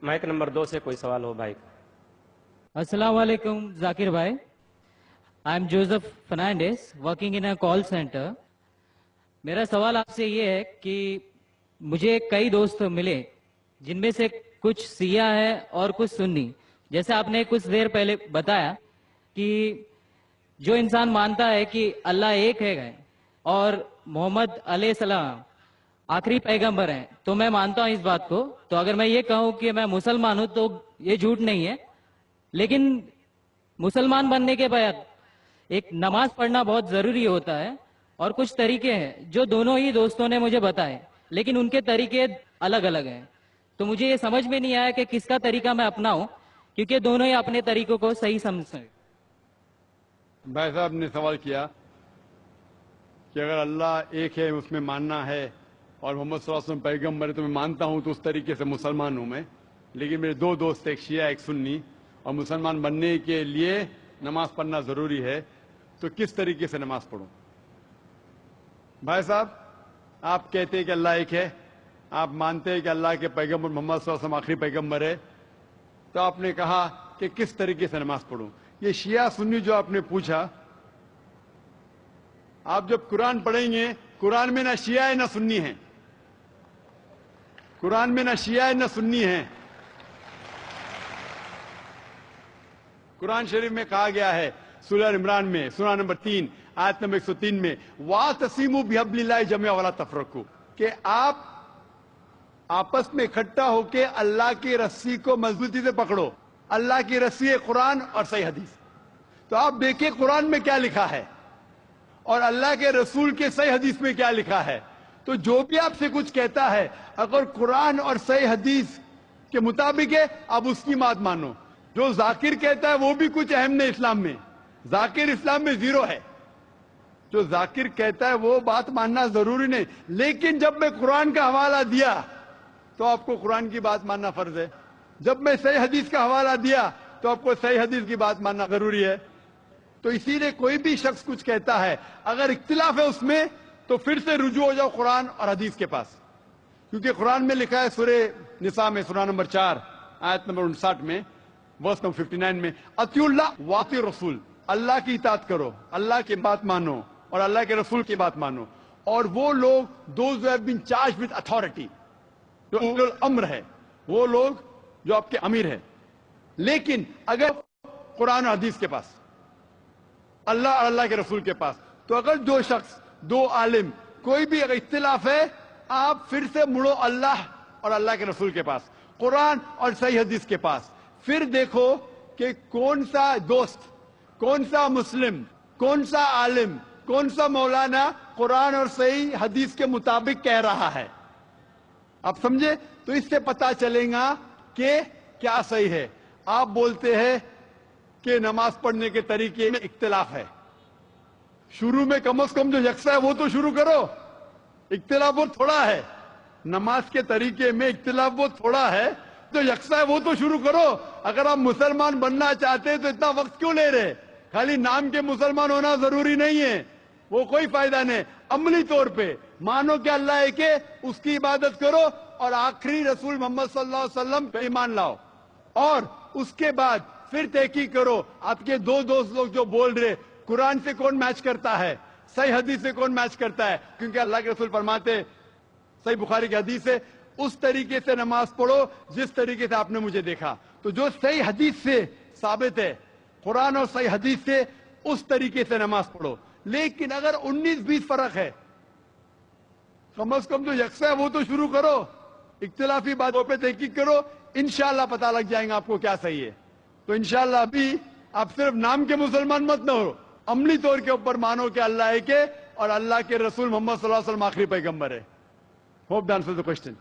Mic number 2 سے کوئی سوال ہو بھائی کا۔ السلام علیکم ذاکر بھائی. I am Joseph Fernandes working in a call centre. میرا سوال آپ سے یہ ہے کہ مجھے کئی دوست ملے جن میں سے کچھ سیاہ ہے اور کچھ سنی. جیسے آپ نے کچھ دیر پہلے بتایا کہ جو انسان مانتا ہے کہ اللہ ایک ہے اور محمد علیہ السلام آخری پیغمبر ہیں تو میں مانتا ہوں اس بات کو. تو اگر میں یہ کہوں کہ میں مسلمان ہوں تو یہ جھوٹ نہیں ہے. لیکن مسلمان بننے کے بعد ایک نماز پڑھنا بہت ضروری ہوتا ہے اور کچھ طریقے ہیں جو دونوں ہی دوستوں نے مجھے بتائے لیکن ان کے طریقے الگ الگ ہیں. تو مجھے یہ سمجھ میں نہیں آیا کہ کس کا طریقہ میں اپناؤں کیونکہ دونوں ہی اپنے طریقوں کو صحیح سمجھتے ہیں. بھائی صاحب نے سوال کیا کہ اگر اللہ ایک ہے اس میں ماننا ہے اور محمد صلی اللہ علیہ وسلم پیغمبر ہے تو میں مانتا ہوں تو اس طریقے سے مسلمان ہوں میں. لیکن میرے دو دوست ایک شیعہ ایک سنی اور مسلمان بننے کے لیے نماز پڑھنا ضروری ہے تو کس طریقے سے نماز پڑھوں؟ بھائی صاحب آپ کہتے ہیں کہ اللہ ایک ہے, آپ مانتے ہیں کہ اللہ کے پیغمبر محمد صلی اللہ علیہ وسلم آخری پیغمبر ہے, تو آپ نے کہا کہ کس طریقے سے نماز پڑھوں. یہ شیعہ سنی جو آپ نے پوچھا, آپ جب قرآن پڑھیں گے قرآن میں نہ شیعہ ہے نہ سنی ہے, قرآن میں نہ شیعہ ہے نہ سنی ہے. قرآن شریف میں کہا گیا ہے سورہ عمران میں سورہ نمبر 3 آیت نمبر 103 میں وَاعْتَصِمُوا بِحَبْلِ اللَّهِ جَمِيعًا وَلَا تَفَرَّقُوا, کہ آپ آپس میں اکٹھا ہو کے اللہ کی رسی کو مضبوطی سے پکڑو. اللہ کی رسی ہے قرآن اور صحیح حدیث. تو آپ دیکھیں قرآن میں کیا لکھا ہے اور اللہ کے رسول کے صحیح حدیث میں کیا لکھا ہے. تو جو بھی آپ سے کچھ کہتا ہے اگر قرآن اور صحیح حدیث کے مطابق ہے آپ اس کی بات مانو. جو ذاکر کہتا ہے وہ بھی کچھ اہم نہیں اسلام میں, ذاکر اسلام میں زیرو ہے. جو ذاکر کہتا ہے وہ بات ماننا ضروری نہیں, لیکن جب میں قرآن کا حوالہ دیا تو آپ کو قرآن کی بات ماننا فرض ہے. جب میں صحیح حدیث کا حوالہ دیا تو آپ کو صحیح حدیث کی بات ماننا ضروری ہے. تو اسی لیے کوئی بھی شخص کچھ کہتا ہے اگر اختلاف ہے اس میں تو پھر سے رجوع ہو جاؤ قرآن اور حدیث کے پاس, کیونکہ قرآن میں لکھا ہے سورہ نساء میں سورہ نمبر 4 آیت نمبر 59 میں ورس نمبر 59 میں اطیعوا اللہ واطیعوا الرسول, اللہ کی اطاعت کرو, اللہ کی بات مانو اور اللہ کے رسول کی بات مانو. اور وہ لوگ those who have been charged with authority, جو اولو الامر ہے, وہ لوگ جو آپ کے امیر ہیں. لیکن اگر قرآن اور حدیث کے پاس, اللہ اور اللہ کے رسول کے پاس, تو اگر دو شخص دو عالم کوئی بھی اگر اختلاف ہے آپ پھر سے مڑو اللہ اور اللہ کے رسول کے پاس, قرآن اور صحیح حدیث کے پاس. پھر دیکھو کہ کون سا دوست, کون سا مسلم, کون سا عالم, کون سا مولانا قرآن اور صحیح حدیث کے مطابق کہہ رہا ہے. آپ سمجھے؟ تو اس سے پتا چلے گا کہ کیا صحیح ہے. آپ بولتے ہیں کہ نماز پڑھنے کے طریقے میں اختلاف ہے, شروع میں کم از کم جو یکساں ہے وہ تو شروع کرو. اختلاف بہت تھوڑا ہے, نماز کے طریقے میں اختلاف بہت تھوڑا ہے, جو یکساں ہے وہ تو شروع کرو. اگر آپ مسلمان بننا چاہتے ہیں تو اتنا وقت کیوں لے رہے؟ خالی نام کے مسلمان ہونا ضروری نہیں ہے, وہ کوئی فائدہ نہیں. عملی طور پہ مانو کہ اللہ ایک ہے, اس کی عبادت کرو اور آخری رسول محمد صلی اللہ علیہ وسلم پہ ایمان لاؤ. اور اس کے بعد پھر تحقیق کرو آپ کے دو دوست لوگ جو بول رہے قرآن سے کون میچ کرتا ہے, صحیح حدیث سے کون میچ کرتا ہے. کیونکہ اللہ کے رسول فرماتے, صحیح بخاری کی حدیث ہے, اس طریقے سے نماز پڑھو جس طریقے سے آپ نے مجھے دیکھا. تو جو صحیح حدیث سے ثابت ہے, قرآن اور صحیح حدیث سے, اس طریقے سے نماز پڑھو. لیکن اگر 19-20 فرق ہے, کم از کم جو یکساں ہے وہ تو شروع کرو. اختلافی باتوں پہ تحقیق کرو, انشاءاللہ پتہ لگ جائیں گا آپ کو کیا صحیح ہے. تو انشاءاللہ ابھی آپ صرف نام کے مسلمان مت نہ ہو, عملی طور کے اوپر مانو کہ اللہ ایک ہے اور اللہ کے رسول محمد صلی اللہ علیہ وسلم آخری پیغمبر ہے. Hope the answer the question.